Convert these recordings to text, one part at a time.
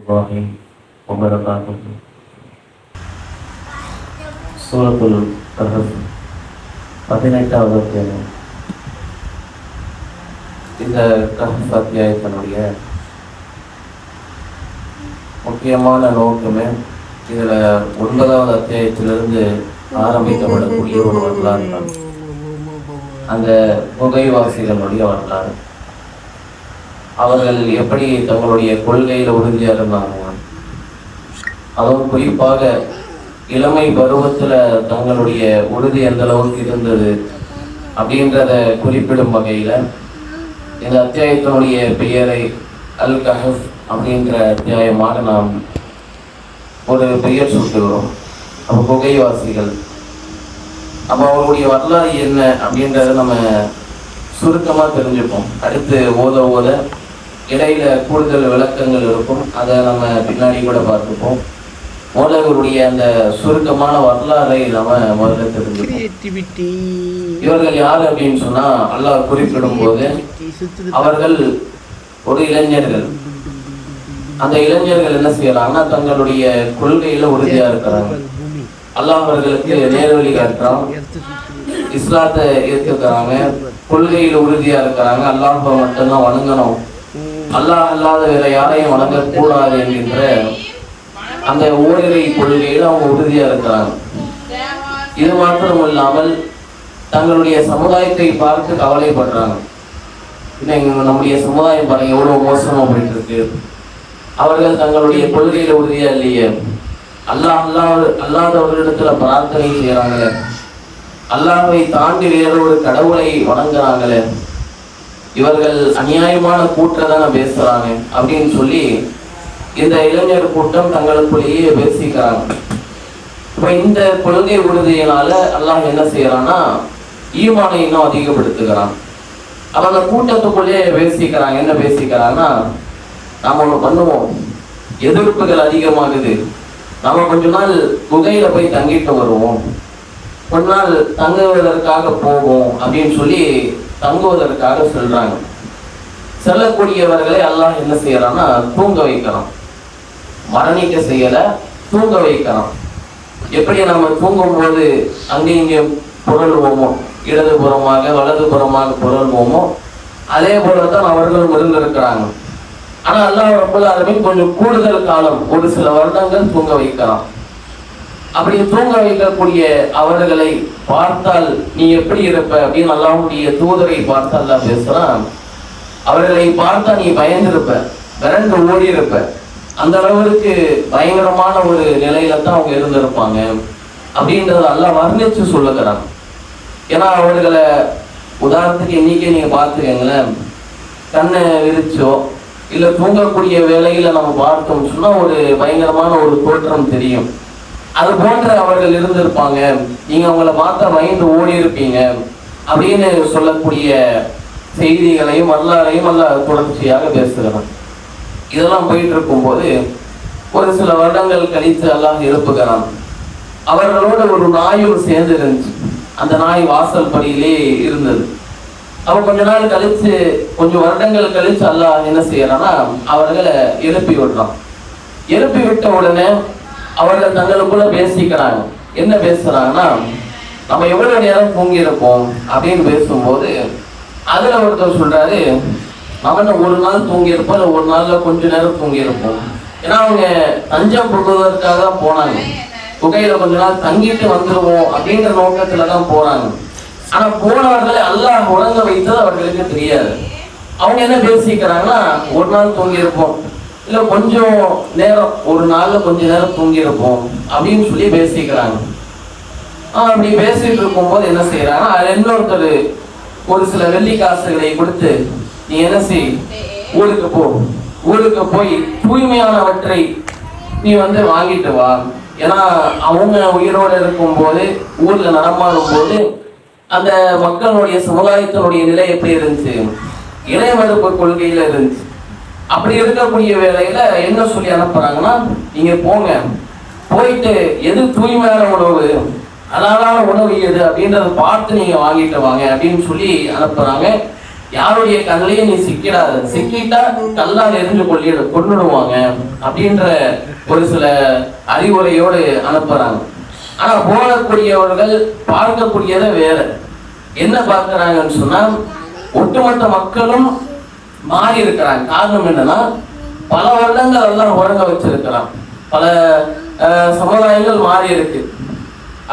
warahmatullahi wabarakatuh. சூரத்துல் கஹஃப் 18வது அத்தியாயம். இந்த கஹஃப் அத்தியாயத்தினுடைய முக்கியமான நோக்கமே இதில் 9வது அத்தியாயத்திலிருந்து ஆரம்பிக்கப்படக்கூடிய ஒரு வரலாறு தான். அந்த புகைவாசிகளுடைய வரலாறு. அவர்கள் எப்படி தங்களுடைய கொள்கையில் உறுதியாக இருந்தாங்க, அதுவும் குறிப்பாக இளமை பருவத்தில் தங்களுடைய உறுதி எந்த அளவுக்கு இருந்தது அப்படின்றத குறிப்பிடும் வகையில் இந்த அத்தியாயத்தினுடைய பெயரை அல் கஹஃப் அப்படின்ற அத்தியாயமாக நாம் ஒரு பெயர் சுட்டுகிறோம். அப்போ புகைவாசிகள், அப்போ அவர்களுடைய வரலாறு என்ன அப்படின்றத நம்ம சுருக்கமாக தெரிஞ்சுப்போம். அடுத்து ஓத இடையில கூடுதல் விளக்கங்கள் இருக்கும், அதை நம்ம பின்னாடி கூட பார்த்துப்போம். மோலவருடைய அந்த சுருக்கமான வரலாறை நம்ம முதல்ல தெரிஞ்சுப்போம். இவர்கள் யார் அப்படின்னு சொன்னா, அல்லாஹ் குறிப்பிடும் போது அவர்கள் ஒரு இளைஞர்கள். அந்த இளைஞர்கள் என்ன செய்யறாங்கன்னா, தங்களுடைய கொள்கையில உறுதியா இருக்கிறாங்க. அல்லாஹ் அவர்களுக்கு நேர்வழி காட்டுறான், இஸ்லாத்தை ஏற்றுக்கிறாங்க, கொள்கையில உறுதியா இருக்கிறாங்க. அல்லாஹ்வை மட்டும்தான் வணங்கணும், அல்லாஹ் அல்லாத வேற யாரையும் வணங்கக்கூடாது என்கின்ற அந்த ஓரிரை கொள்கையில் அவங்க உறுதியா இருக்கிறாங்க. இது மாத்திரம் இல்லாமல் தங்களுடைய சமுதாயத்தை பார்த்து கவலைப்படுறாங்க. நம்முடைய சமுதாயம் பாருங்க எவ்வளவு மோசமா போயிட்டு இருக்கு. அவர்கள் தங்களுடைய கொள்கையில உறுதியா இல்லையே, அல்லாதவர்களிடத்துல பிரார்த்தனை செய்யறாங்களே, அல்லாஹ்வை தாண்டி வேற ஒரு கடவுளை வணங்குறாங்களே, இவர்கள் அநியாயமான கூட்டத்தான பேசுறாங்க அப்படின்னு சொல்லி இந்த இளைஞர் கூட்டம் தங்களுக்குள்ளேயே பேசிக்கிறாங்க. இப்ப இந்த கொள்கை உறுதியினால அல்லாஹ் என்ன செய்யறான்னா, ஈமானை இன்னும் அதிகப்படுத்துகிறான். அப்ப அந்த கூட்டத்துக்குள்ளேயே பேசிக்கிறாங்க. என்ன பேசிக்கிறாங்கன்னா, நாம ஒண்ணு பண்ணுவோம், எதிர்ப்புகள் அதிகமாகுது, நாம கொஞ்ச நாள் குகையில போய் தங்கிட்டு வருவோம், கொஞ்ச நாள் தங்குவதற்காக போவோம் அப்படின்னு சொல்லி தங்குவதற்காக சொல்றாங்க. செல்லக்கூடியவர்களை அல்லாஹ் என்ன செய்யறான்னா, தூங்க வைக்கிறான். மரணிக்க செய்யல, தூங்க வைக்கிறான். எப்படி நம்ம தூங்கும் போது அங்கே இங்கே புரள்வோமோ, இடதுபுறமாக வலதுபுறமாக புரள்வோமோ, அதே போலதான் அவர்களும் இருந்திருக்கிறாங்க. ஆனா அல்லாஹ் ரப்பல் ஆலமீன் கொஞ்சம் கூடுதல் காலம், ஒரு சில வருடங்கள் தூங்க வைக்கிறான். அப்படி தூங்க வைக்கக்கூடிய அவர்களை பார்த்தால் நீ எப்படி இருப்ப அப்படின்னு அல்லாஹ்வுடைய தூதரை பார்த்து அல்லாஹ் பேசுறான். அவர்களை பார்த்தா நீ பயந்திருப்ப, விரண்டு ஓடி இருப்ப. அந்த அளவுக்கு பயங்கரமான ஒரு நிலையில தான் அவங்க இருந்திருப்பாங்க அப்படின்றத அல்லாஹ் வர்ணிச்சு சொல்லுகிறான். ஏன்னா அவர்களை உதாரணத்துக்கு இன்னைக்கே நீங்க பார்த்துக்கங்களேன், கண்ணை விரிச்சோ இல்லை தூங்கக்கூடிய வேலையில நம்ம பார்த்தோம் சொன்னா ஒரு பயங்கரமான ஒரு தோற்றம் தெரியும். அது போன்ற அவர்கள் இருந்திருப்பாங்க, நீங்க அவங்கள பார்த்தா பயந்து ஓடி இருப்பீங்க அப்படின்னு சொல்லக்கூடிய செய்திகளையும் வரலாறையும் அல்லாஹ் தொடர்ச்சியாக பேசுகிறான். இதெல்லாம் போயிட்டு இருக்கும் போது ஒரு சில வருடங்கள் கழித்து அல்லாஹ் எழுப்புகிறான். அவர்களோட ஒரு நாயும் சேர்ந்து இருந்துச்சு. அந்த நாய் வாசல் படியிலே இருந்தது. அவ கொஞ்ச நாள் கழிச்சு, கொஞ்சம் வருடங்கள் கழிச்சு அல்லாஹ் என்ன செய்யறான்னா, அவர்களை எழுப்பி விடுறான். எழுப்பி விட்ட உடனே அவர்கள் தங்களுக்குள்ள பேசிக்கிறாங்க. என்ன பேசுறாங்கன்னா, நம்ம எவ்வளவு நேரம் தூங்கி இருப்போம் அப்படின்னு பேசும்போது அதுல ஒருத்தர் சொல்றாரு, நம்ம ஒரு நாள் தூங்கி இருப்போம், இல்லை ஒரு நாள்ல கொஞ்ச நேரம் தூங்கி இருப்போம். ஏன்னா அவங்க தஞ்சம் புகுவதற்காக தான் போனாங்க, குகையில கொஞ்ச நாள் தங்கிட்டு வந்துருவோம் அப்படின்ற நோக்கத்துலதான் போறாங்க. ஆனா போனவர்களை அல்லாஹ் உறங்க வைத்தது அவர்களுக்கு தெரியாது. அவங்க என்ன பேசிக்கிறாங்கன்னா, ஒரு நாள் தூங்கி இருப்போம், இல்ல கொஞ்சம் நேரம், ஒரு நாள்ல கொஞ்ச நேரம் தூங்கி இருப்போம் அப்படின்னு சொல்லி பேசிக்கிறாங்க. அப்படி பேசிட்டு இருக்கும் போது என்ன செய்யறாங்க, இன்னொருத்தர் ஒரு சில வெள்ளி காசுகளை கொடுத்து, நீ என்ன செய், ஊருக்கு போ, ஊருக்கு போய் தூய்மையானவற்றை நீ வாங்கிட்டு வா. ஏன்னா அவங்க உயிரோடு இருக்கும் போது, ஊர்ல நடமாடும் போது அந்த மக்களுடைய சமுதாயத்தினுடைய நிலை எப்படி இருந்துச்சு, இணைமறுப்பு கொள்கையில இருந்துச்சு. அப்படி இருக்கக்கூடிய வேலையில என்ன சொல்லி அனுப்புறாங்கன்னா, நீங்க போங்க, போயிட்டு எது தூய்மையான உணவு, அழகான உணவு எது அப்படின்றத பார்த்து நீங்க வாங்கிட்டு வாங்க அப்படின்னு சொல்லி அனுப்புறாங்க. யாருடைய கண்ணிலையும் நீ சிக்கிடாத, சிக்கிட்டா கல்லால் எரிஞ்சு கொண்டுடுவாங்க அப்படின்ற ஒரு சில அறிவுரையோடு அனுப்புறாங்க. ஆனா போகக்கூடியவர்கள் பார்க்கக்கூடியதை வேற. என்ன பார்க்கிறாங்கன்னு சொன்னா, ஒட்டுமொத்த மக்களும் மாறி இருக்கிறாங்க. காரணம் என்னன்னா, பல வருடங்கள் எல்லாம் உறங்க வச்சிருக்கிறான். பல சமுதாயங்கள் மாறி இருக்கு.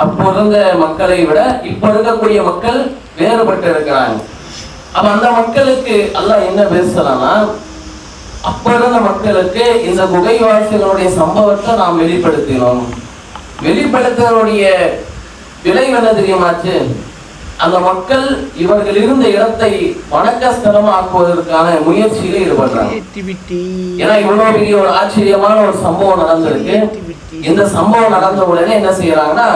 அப்போ இருந்த மக்களை விட இப்ப இருக்கக்கூடிய மக்கள் வேறுபட்டு இருக்கிறாங்க. அப்ப அந்த மக்களுக்கு அல்லாஹ் என்ன பேசுறான்னா, அப்ப இருந்த மக்களுக்கு இந்த குகைவாசிகளுடைய சம்பவத்தை நாம் வெளிப்படுத்தினோம். வெளிப்படுத்தினுடைய விளைவு என்ன தெரியுமாச்சு? அந்த மக்கள் இவர்கள் இருந்த இடத்தை வணக்கஸ்தலமாக்குவதற்கான முயற்சியில ஈடுபடுறாங்க. ஏன்னா இவ்வளவு பெரிய ஒரு ஆச்சரியமான ஒரு சம்பவம் நடந்திருக்கு. இந்த சம்பவம் நடந்த உடனே என்ன செய்யறாங்கன்னா,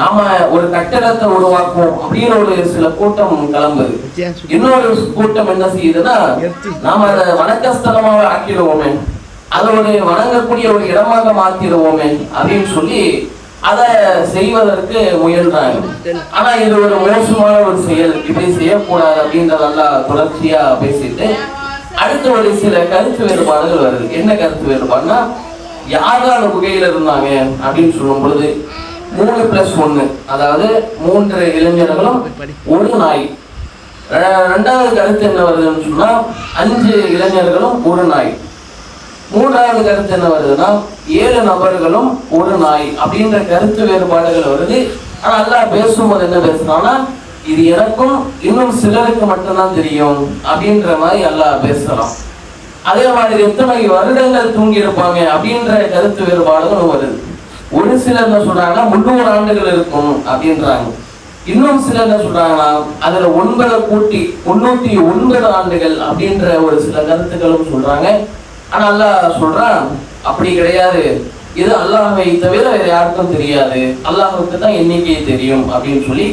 நாம ஒரு கட்டடத்தை உருவாக்குவோம் அப்படின்னு ஒரு சில கூட்டம் கிளம்புது. இன்னொரு கூட்டம் என்ன செய்யுதுன்னா, நாம அதை வணக்கஸ்தலமாக ஆக்கிடுவோமே, அதை ஒரு வணங்கக்கூடிய ஒரு இடமாக மாத்திடுவோமே அப்படின்னு சொல்லி அதை செய்வதற்கு முயன்றாங்க. ஆனா இது ஒரு மோசமான ஒரு செயல், இப்படி செய்யக்கூடாது அப்படின்றதெல்லாம் தொடர்ச்சியா பேசிட்டு அடுத்த ஒரு சில கருத்து வேறுபாடுகள் வருது. என்ன கருத்து வேறுபாடுனா, யாரும் அந்த குகையில இருந்தாங்க அப்படின்னு சொல்லும் பொழுது 3+1, அதாவது 3 இளைஞர்களும் ஒரு நாய். ரெண்டாவது கருத்து என்ன வருதுன்னு சொன்னா, 5 இளைஞர்களும் ஒரு நாய். மூன்றாவது கருத்து என்ன வருதுன்னா, 7 நபர்களும் ஒரு நாய் அப்படின்ற கருத்து வேறுபாடுகள் வருது. ஆனா அல்லாஹ் பேசும்போது என்ன பேசுறான்னா, இது எனக்கும் இன்னும் சிலருக்கு மட்டும்தான் தெரியும் அப்படின்ற மாதிரி அல்லாஹ் பேசுறான். அதே மாதிரி எத்தனை வருடங்கள் தூங்கி இருப்பாங்க அப்படின்ற கருத்து வேறுபாடுகளும் வருது. ஒரு சிலர் என்ன சொல்றாங்கன்னா 300 ஆண்டுகள் இருக்கும் அப்படின்றாங்க. இன்னும் சிலர் என்ன சொல்றாங்கன்னா, அதுல 9 கூட்டி 309 ஆண்டுகள் அப்படின்ற ஒரு சில கருத்துக்களும் சொல்றாங்க. ஆனா அல்லாஹ் சொல்றான், அப்படி கிடையாது, இது அல்லாஹ்வை தவிர வேற யாருக்கும் தெரியாது, அல்லாஹ்வுக்கு தான் எண்ணிக்கை தெரியும் அப்படின்னு சொல்லி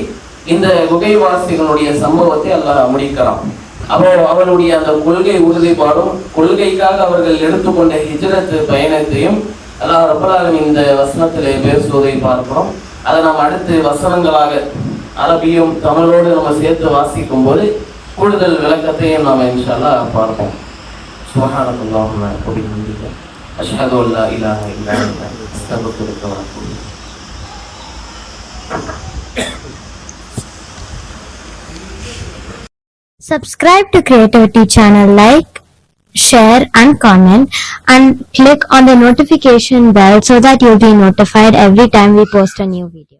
இந்த குகைவாசிகளுடைய சம்பவத்தை அல்லாஹ் முடிக்கிறான். அப்போ அவருடைய அந்த கொள்கை உறுதிப்பாடும் கொள்கைக்காக அவர்கள் எடுத்துக்கொண்ட ஹிஜ்ரத் பயணத்தையும் அல்லாஹ் ரப்பல் ஆலமீன் இந்த வசனத்திலே பேசுவதை பார்க்கிறோம். அதை நாம் அடுத்து வசனங்களாக அரபியும் தமிழோடு நம்ம சேர்த்து வாசிக்கும் போது கூடுதல் விளக்கத்தையும் நாம் இன்ஷா அல்லாஹ் பார்ப்போம். சுப்ஹானக அல்லாஹும்ம வ பிஹம்திக அஷ்ஹது அல்லா இலாஹ இல்லா அன்த அஸ்தக்ஃபிருக வ அத்தூபு இலைக். Subscribe to Creativity channel, like, share and comment, and click on the notification bell so that you'll be notified every time we post a new video.